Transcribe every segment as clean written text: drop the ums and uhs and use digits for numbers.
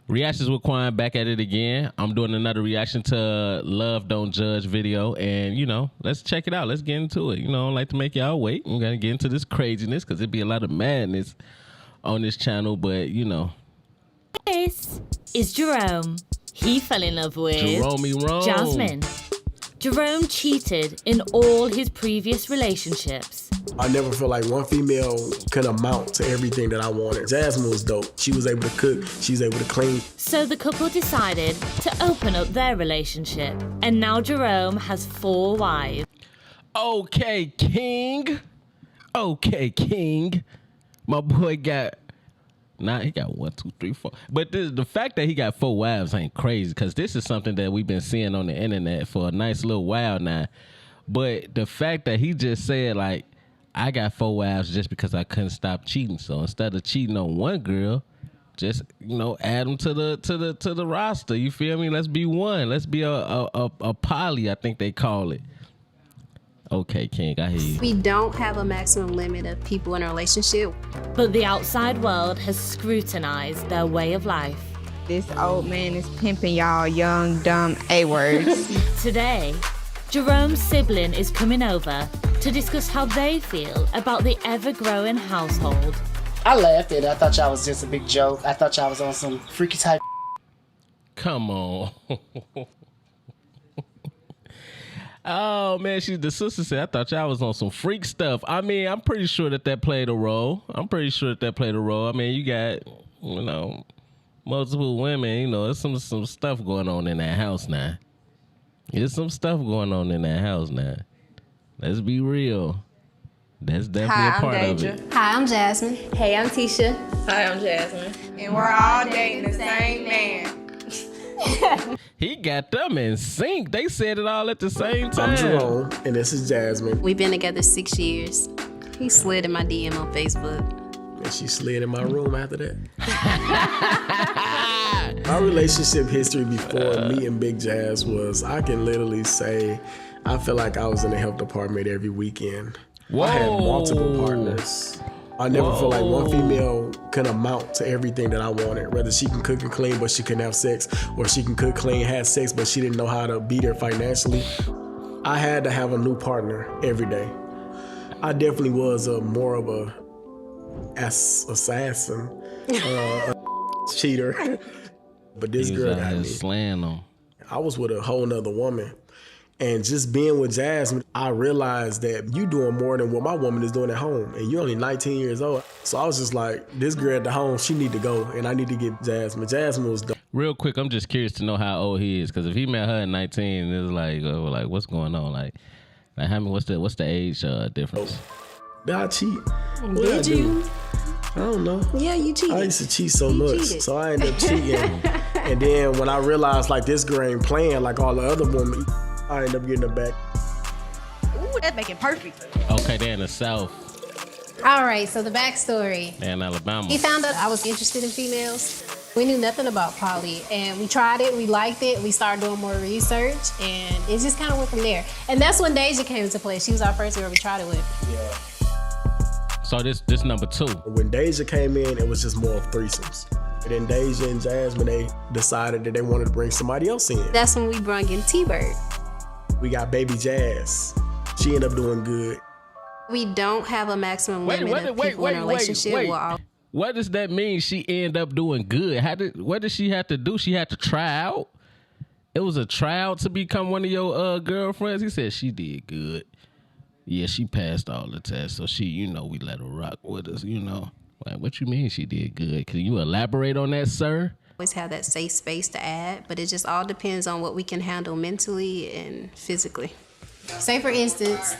Reactions with Quan, back at it again. I'm doing another reaction to Love Don't Judge video. And, let's check it out. Let's get into it. I don't like to make y'all wait. We're going to get into this craziness because it'd be a lot of madness on this channel. But, This is Jerome. He fell in love with Jerome. Jasmine. Jerome cheated in all his previous relationships. I never felt like one female could amount to everything that I wanted. Jasmine was dope. She was able to cook. She was able to clean. So the couple decided to open up their relationship. And now Jerome has 4 wives. Okay, King. My boy got... he got 1, 2, 3, 4. But the fact that he got 4 wives ain't crazy, because this is something that we've been seeing on the internet for a nice little while now. But the fact that he just said, like, I got 4 wives just because I couldn't stop cheating. So instead of cheating on one girl, just add them to the roster. You feel me? Let's be one. Let's be a poly, I think they call it. Okay, King, I hear you. We don't have a maximum limit of people in a relationship. But the outside world has scrutinized their way of life. This old man is pimping y'all young, dumb A-words. Today, Jerome's sibling is coming over to discuss how they feel about the ever-growing household. I laughed at it. I thought y'all was just a big joke. I thought y'all was on some freaky type. Come on. Oh, man, the sister said, I thought y'all was on some freak stuff. I mean, I'm pretty sure that played a role. I mean, you got, multiple women, there's some stuff going on in that house now. Let's be real. That's definitely a part of it. Hi, I'm Jasmine. Hey, I'm Tisha. Hi, I'm Jasmine. And we're all dating the same man. He got them in sync. They said it all at the same time. I'm Jerome, and this is Jasmine. We've been together 6 years. He slid in my DM on Facebook. And she slid in my room after that. Our relationship history before meeting Big Jazz was, I can literally say, I feel like I was in the health department every weekend. Whoa. I had multiple partners. I never felt like one female could amount to everything that I wanted. Whether she can cook and clean, but she couldn't have sex, or she can cook, clean, have sex, but she didn't know how to be there financially. I had to have a new partner every day. I definitely was more of a assassin, a cheater. But this girl got me. Slaying them. I was with a whole nother woman. And just being with Jasmine, I realized that you doing more than what my woman is doing at home. And you're only 19 years old. So I was just like, this girl at the home, she need to go. And I need to get Jasmine. Jasmine was dope. Real quick, I'm just curious to know how old he is. Because if he met her at 19, it's like, what's going on? Like how many, what's the age difference? Did I cheat? Did you? I don't know. Yeah, you cheated. I used to cheat so much. So I ended up cheating. And then when I realized like this girl ain't playing like all the other women, I ended up getting her back. Ooh, that's making perfect. Okay, they're in the South. All right, so the backstory. They're in Alabama. He found out I was interested in females. We knew nothing about poly, and we tried it, we liked it, we started doing more research, and it just kind of went from there. And that's when Deja came into play. She was our first girl we tried it with. Yeah. So this number 2. When Deja came in, it was just more of threesomes. And then Deja and Jasmine, they decided that they wanted to bring somebody else in. That's when we brought in T-Bird. We got Baby Jazz. She ended up doing good. We don't have a maximum limit of people in a relationship. Wait. What does that mean? She ended up doing good. What did she have to do? She had to try out. It was a tryout to become one of your girlfriends. He said she did good. Yeah, she passed all the tests, so she, we let her rock with us. Like, what you mean she did good? Can you elaborate on that, sir? Always have that safe space to add, but it just all depends on what we can handle mentally and physically. Say for instance,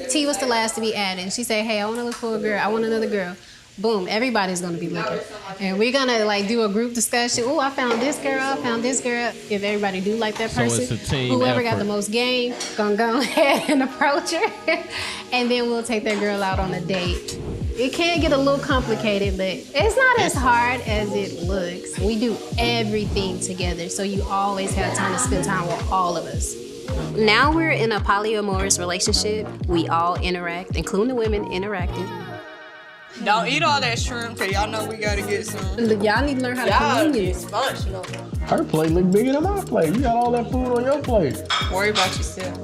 T was the last to be added, and she said, hey, I want to look for a girl, I want another girl. Boom, everybody's gonna be looking. And we're gonna do a group discussion. Oh, I found this girl, I found this girl. If everybody do like that person, so it's a team whoever effort. got the most game, gonna go ahead and approach her. And then we'll take that girl out on a date. It can get a little complicated, but it's not as hard as it looks. We do everything together, so you always have time to spend time with all of us. Now we're in a polyamorous relationship. We all interact, including the women interacting. Don't eat all that shrimp, cause y'all know we gotta get some. Y'all need to learn how to Y'all communicate. dysfunctional. Her plate look bigger than my plate. You got all that food on your plate. Worry about yourself.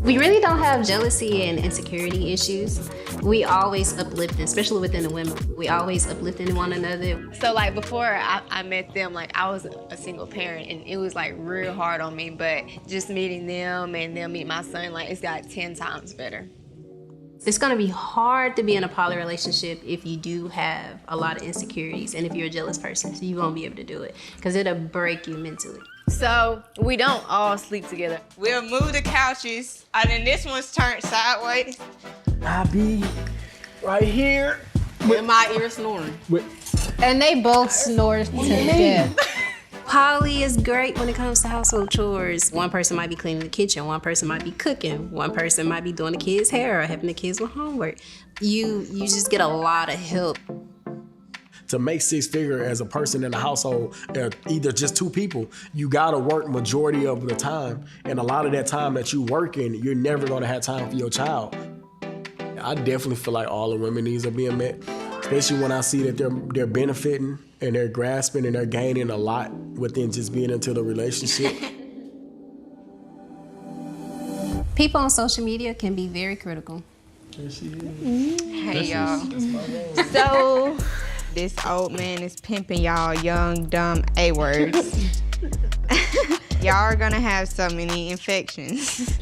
We really don't have jealousy and insecurity issues. We always uplift, especially within the women. We always uplifting one another. So like before I met them, like I was a single parent and it was like real hard on me, but just meeting them and them meet my son, like it's got 10 times better. It's gonna be hard to be in a poly relationship if you do have a lot of insecurities and if you're a jealous person, so you won't be able to do it because it'll break you mentally. So we don't all sleep together. We'll move the couches, and then this one's turned sideways. I be right here. With my ear snoring. And they both snore to death. Poly is great when it comes to household chores. One person might be cleaning the kitchen, one person might be cooking, one person might be doing the kids' hair or helping the kids with homework. You just get a lot of help. To make six figure as a person in the household, either just two people, you gotta work majority of the time. And a lot of that time that you working, you're never gonna have time for your child. I definitely feel like all the women needs are being met, especially when I see that they're benefiting and they're grasping and they're gaining a lot within just being into the relationship. People on social media can be very critical. Hey y'all. So this old man is pimping y'all young, dumb A-words. Y'all are gonna have so many infections.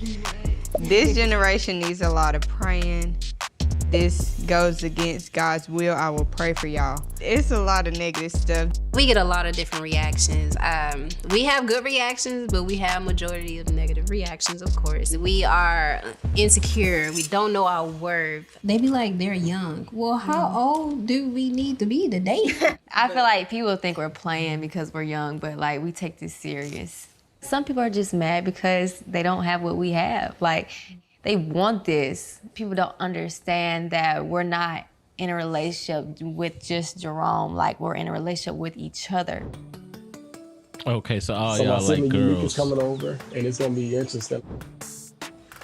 This generation needs a lot of praying. This goes against God's will. I will pray for y'all. It's a lot of negative stuff. We get a lot of different reactions. We have good reactions, but we have majority of negative reactions, of course. We are insecure. We don't know our worth. They be like, they're young. Well, how old do we need to be to date? I feel like people think we're playing because we're young, but like we take this serious. Some people are just mad because they don't have what we have. Like they want this. People don't understand that we're not in a relationship with just Jerome. Like we're in a relationship with each other. Okay, so all So my y'all like sibling Unique is girls. coming over, and it's gonna be interesting.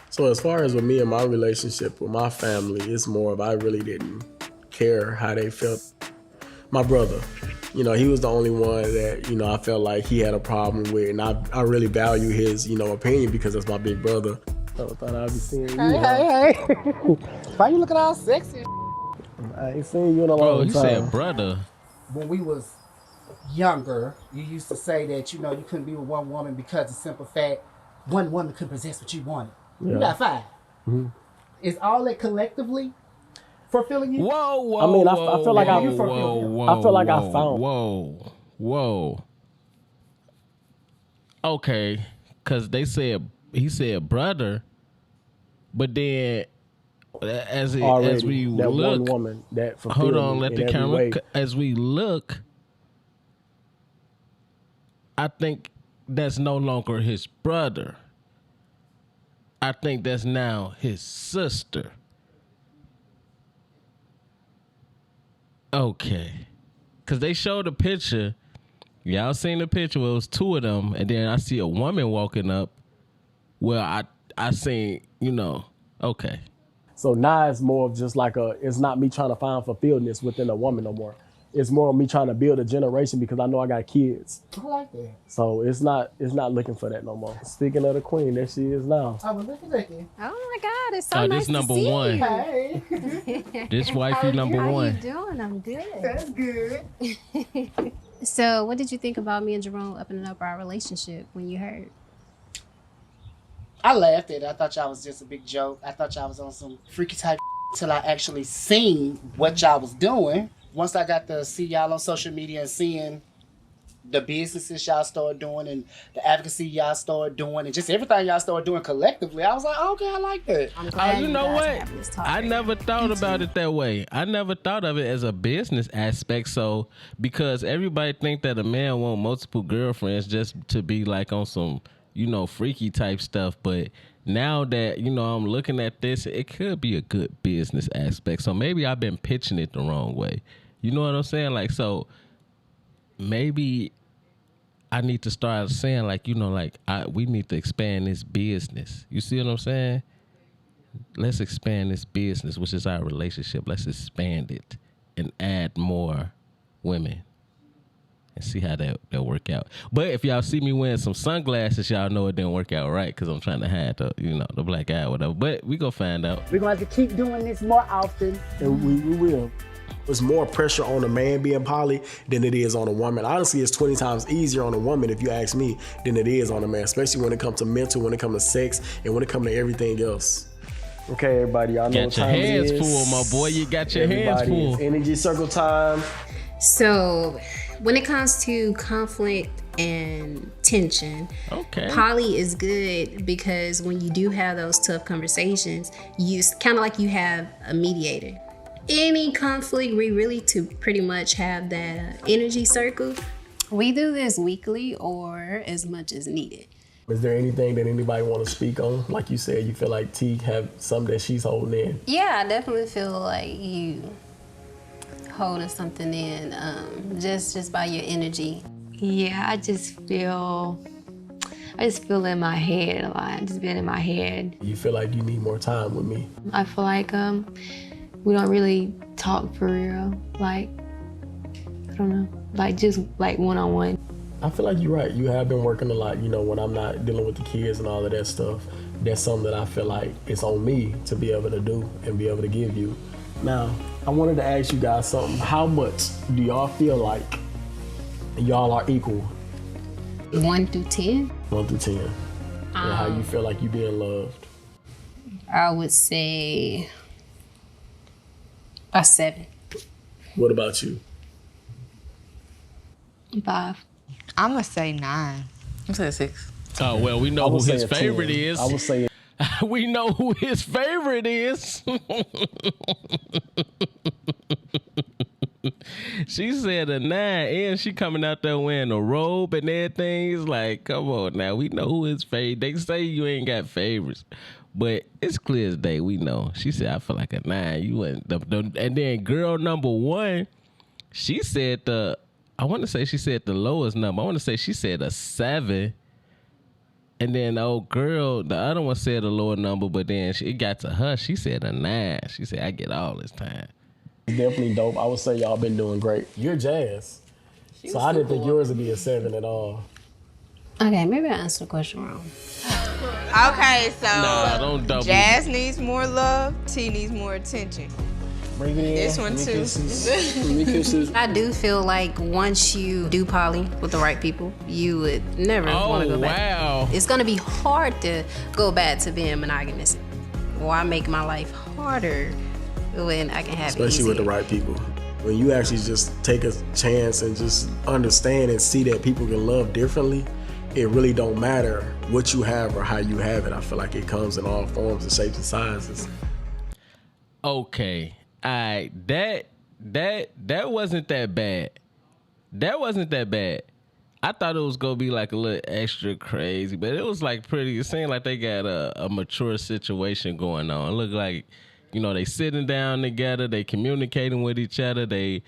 So as far as with me and my relationship with my family, it's more of I really didn't care how they felt. My brother, you know, he was the only one that, you know, I felt like he had a problem with, and I really value his, you know, opinion because that's my big brother. I thought I'd be seeing you. Hey. Why you looking all sexy? I ain't seen you in a Bro, long you time. said brother. When we was younger, you used to say that, you know, you couldn't be with one woman because of simple fact, one woman could possess what you wanted. You got 5. Mm-hmm. Is all that collectively fulfilling you? Whoa. I mean, I feel like I whoa, feel like I found. Whoa. Okay, because he said brother, but then as Already, we that look, one woman that hold on, fulfilled let me the in every camera. way. As we look, I think that's no longer his brother. I think that's now his sister. Okay. Because they showed a picture. Y'all seen the picture where it was 2 of them, and then I see a woman walking up. Well, I seen, you know, okay. So now it's more of just like it's not me trying to find fulfillment within a woman no more. It's more of me trying to build a generation because I know I got kids. I like that. So it's not looking for that no more. Speaking of the queen, there she is now. I was looking. Oh my God, it's so Oh, nice this number to see 1. you. Hey, This wifey number How 1. you doing? I'm good. that's good. So what did you think about me and Jerome opening up our relationship when you heard? I laughed at it. I thought y'all was just a big joke. I thought y'all was on some freaky type till I actually seen what y'all was doing. Once I got to see y'all on social media and seeing the businesses y'all started doing and the advocacy y'all started doing and just everything y'all started doing collectively, I was like, okay, I like that. I'm Oh, glad you know guys are what? having this talk I right never now. thought about it that way. I never thought of it as a business aspect. So, because everybody think that a man want multiple girlfriends just to be like on some, you know, freaky type stuff. But now that, you know, I'm looking at this, it could be a good business aspect. So maybe I've been pitching it the wrong way. You know what I'm saying? Like, so maybe I need to start saying, like, you know, like, we need to expand this business. You see what I'm saying? Let's expand this business, which is our relationship. Let's expand it. and add more women and see how that'll work out. But if y'all see me wearing some sunglasses, y'all know it didn't work out right because I'm trying to hide the black eye or whatever. But we gonna find out. We're going to have to keep doing this more often. And we will. There's more pressure on a man being poly than it is on a woman. Honestly, it's 20 times easier on a woman, if you ask me, than it is on a man, especially when it comes to mental, when it comes to sex, and when it comes to everything else. Okay, everybody, y'all know what time it is. Got your hands full, my boy. You got your hands full. Energy circle time. So, when it comes to conflict and tension, poly is good because when you do have those tough conversations, it's kind of like you have a mediator. Any conflict, we really to pretty much have that energy circle. We do this weekly or as much as needed. Is there anything that anybody want to speak on? Like you said, you feel like T have something that she's holding in. Yeah, I definitely feel like you holding something in just by your energy. Yeah, I just feel in my head a lot. Just being in my head. You feel like you need more time with me. I feel like we don't really talk for real. Like, I don't know, like just like one-on-one. I feel like you're right. You have been working a lot, when I'm not dealing with the kids and all of that stuff. That's something that I feel like it's on me to be able to do and be able to give you. Now, I wanted to ask you guys something. How much do y'all feel like y'all are equal? 1 through 10? 1 through 10. And how you feel like you being loved? I would say a 7. What about you? 5. I'm gonna say 9. I'm saying 6. Oh well, we know who his favorite is. I would say. We know who his favorite is. She said a 9, and she coming out there wearing a robe and everything. It's like, come on now, we know who his favorite. They say you ain't got favorites, but it's clear as day. We know. She said, I feel like a 9. You went and then girl number 1, she said I want to say she said the lowest number. I want to say she said a 7. And then the old girl, the other one said a lower number, but then it got to her. She said a 9. She said, I get all this time. Definitely dope. I would say y'all been doing great. You're Jazz. So I didn't think yours would be a 7 at all. Okay, maybe I answered the question wrong. Okay, so don't double. Jazz needs more love, T needs more attention. Bring it in. This one too. I do feel like once you do poly with the right people, you would never want to go back. Wow. It's going to be hard to go back to being monogamous. Why make my life harder when I can have it Especially easy? with the right people. When you actually just take a chance and just understand and see that people can love differently, it really don't matter what you have or how you have it. I feel like it comes in all forms and shapes and sizes. Okay. All right, that wasn't that bad. That wasn't that bad. I thought it was gonna be like a little extra crazy, but it was like pretty. It seemed like they got a mature situation going on. It looked like, they sitting down together, they communicating with each other, they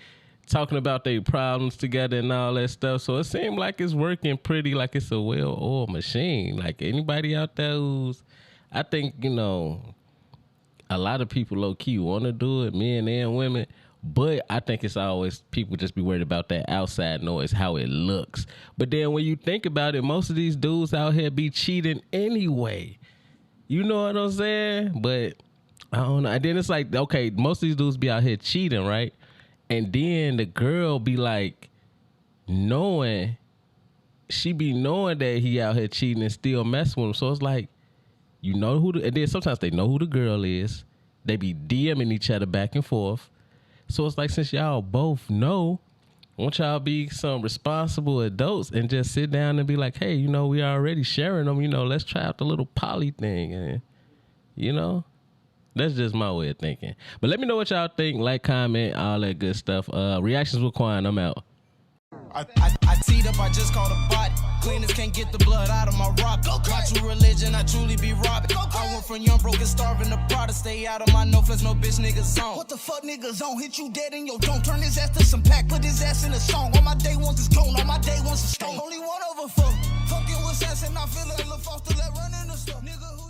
talking about their problems together and all that stuff. So it seemed like it's working pretty, like it's a well-oiled machine. Like anybody out there who's, I think, a lot of people low-key want to do it, men and women, but I think it's always people just be worried about that outside noise, how it looks. But then when you think about it, most of these dudes out here be cheating anyway. You know what I'm saying? But I don't know. And then it's like, okay, most of these dudes be out here cheating, right? And then the girl be like she be knowing that he out here cheating and still messing with him. So it's like, and then sometimes they know who the girl is. They be DMing each other back and forth. So it's like, since y'all both know, won't y'all be some responsible adults and just sit down and be like, hey, we already sharing them. Let's try out the little poly thing. And, that's just my way of thinking. But let me know what y'all think. Like, comment, all that good stuff. Reactions with Quan. I'm out. I teed up, I just called a bot. Cleaners can't get the blood out of my rock. My true religion, I truly be robbed. I went from young, broke, and starving to proud to stay out of my no flex, no bitch niggas zone. What the fuck niggas on? Hit you dead in your dome. Turn his ass to some pack, put his ass in a song. All my day ones is gone, all my day ones is stone. Only one over fuck. Fucking with sense and I feel it. Look Foster, let run in the stuff. Nigga who